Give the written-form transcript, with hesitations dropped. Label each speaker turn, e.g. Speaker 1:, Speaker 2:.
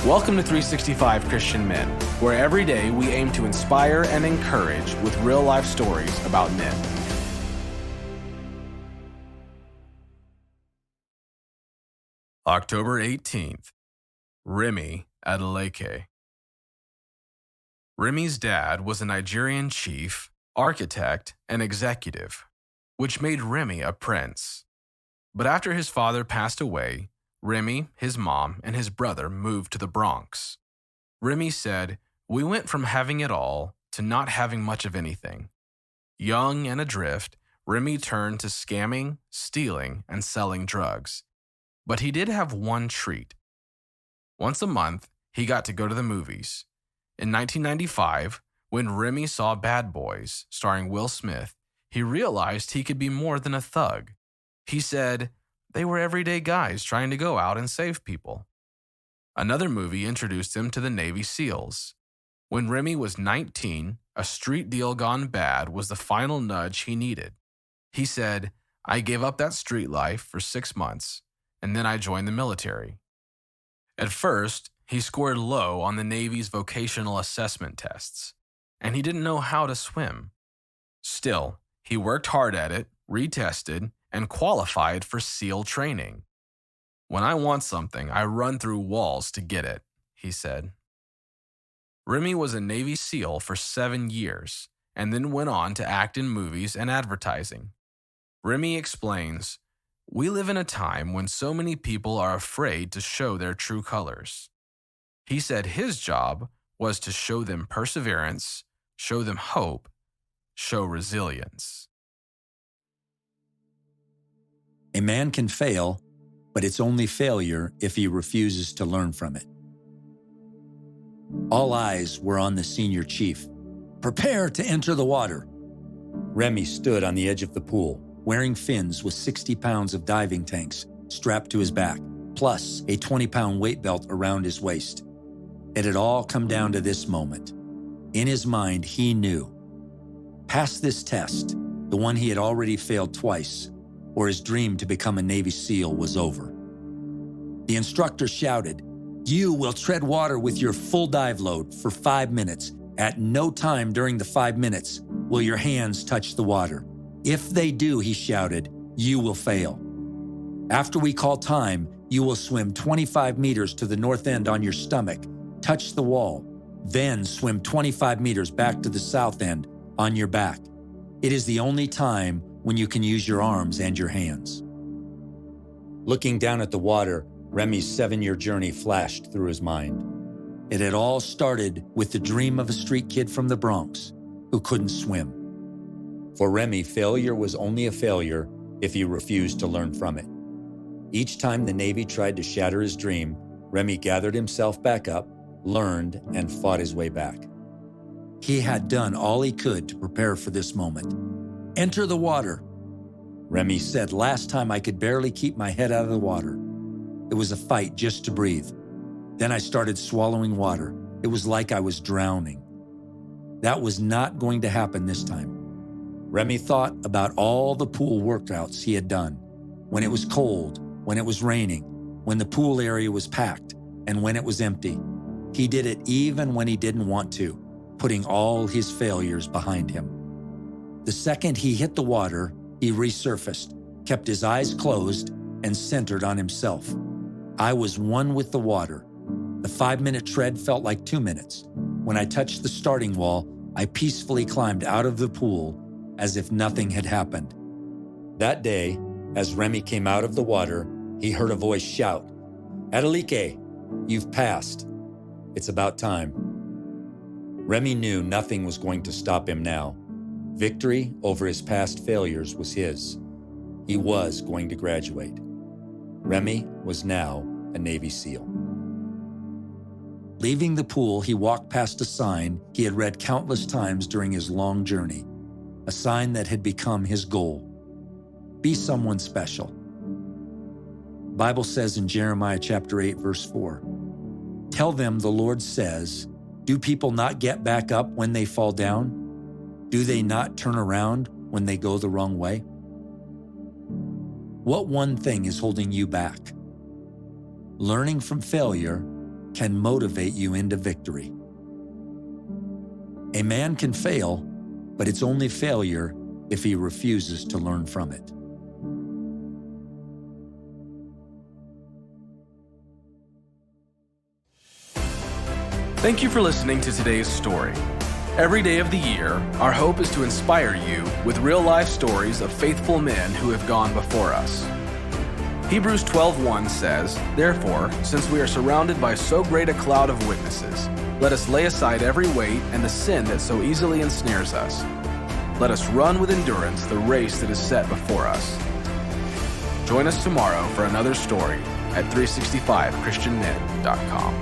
Speaker 1: Welcome to 365 Christian Men, where every day we aim to inspire and encourage with real-life stories about men. October 18th, Remi Adeleke. Remi's dad was a Nigerian chief, architect, and executive, which made Remi a prince. But after his father passed away, Remi, his mom, and his brother moved to the Bronx. Remi said, "We went from having it all to not having much of anything." Young and adrift, Remi turned to scamming, stealing, and selling drugs. But he did have one treat. Once a month, he got to go to the movies. In 1995, when Remi saw Bad Boys, starring Will Smith, he realized he could be more than a thug. He said, "They were everyday guys trying to go out and save people." Another movie introduced him to the Navy SEALs. When Remi was 19, a street deal gone bad was the final nudge he needed. He said, "I gave up that street life for 6 months, and then I joined the military." At first, he scored low on the Navy's vocational-assessment tests, and he didn't know how to swim. Still, he worked hard at it, retested, and qualified for SEAL training. "When I want something, I run through walls to get it," he said. Remi was a Navy SEAL for 7 years, and then went on to act in movies and advertising. Remi explains, "We live in a time when so many people are afraid to show their true colors." He said his job was to show them perseverance, show them hope, show resilience.
Speaker 2: A man can fail, but it's only failure if he refuses to learn from it. All eyes were on the senior chief. "Prepare to enter the water." Remi stood on the edge of the pool, wearing fins with 60 pounds of diving tanks strapped to his back, plus a 20-pound weight belt around his waist. It had all come down to this moment. In his mind, he knew. Past this test, the one he had already failed twice, or his dream to become a Navy SEAL was over. The instructor shouted, "You will tread water with your full dive load for 5 minutes. At no time during the 5 minutes will your hands touch the water. If they do," he shouted, "you will fail. After we call time, you will swim 25 meters to the north end on your stomach, touch the wall, then swim 25 meters back to the south end on your back. It is the only time when you can use your arms and your hands." Looking down at the water, Remi's 7-year journey flashed through his mind. It had all started with the dream of a street kid from the Bronx who couldn't swim. For Remi, failure was only a failure if he refused to learn from it. Each time the Navy tried to shatter his dream, Remi gathered himself back up, learned, and fought his way back. He had done all he could to prepare for this moment. "Enter the water." Remi said, "Last time I could barely keep my head out of the water. It was a fight just to breathe. Then I started swallowing water. It was like I was drowning." That was not going to happen this time. Remi thought about all the pool workouts he had done, when it was cold, when it was raining, when the pool area was packed, and when it was empty. He did it even when he didn't want to, putting all his failures behind him. The second he hit the water, he resurfaced, kept his eyes closed, and centered on himself. "I was one with the water. The 5-minute tread felt like 2 minutes. When I touched the starting wall, I peacefully climbed out of the pool as if nothing had happened." That day, as Remi came out of the water, he heard a voice shout, "Adeleke, you've passed. It's about time." Remi knew nothing was going to stop him now. Victory over his past failures was his. He was going to graduate. Remi was now a Navy SEAL. Leaving the pool, he walked past a sign he had read countless times during his long journey, a sign that had become his goal. Be someone special. The Bible says in Jeremiah chapter 8, verse 4, "Tell them the Lord says, do people not get back up when they fall down? Do they not turn around when they go the wrong way?" What one thing is holding you back? Learning from failure can motivate you into victory. A man can fail, but it's only failure if he refuses to learn from it.
Speaker 1: Thank you for listening to today's story. Every day of the year, our hope is to inspire you with real-life stories of faithful men who have gone before us. Hebrews 12:1 says, "Therefore, since we are surrounded by so great a cloud of witnesses, let us lay aside every weight and the sin that so easily ensnares us. Let us run with endurance the race that is set before us." Join us tomorrow for another story at 365christianmen.com.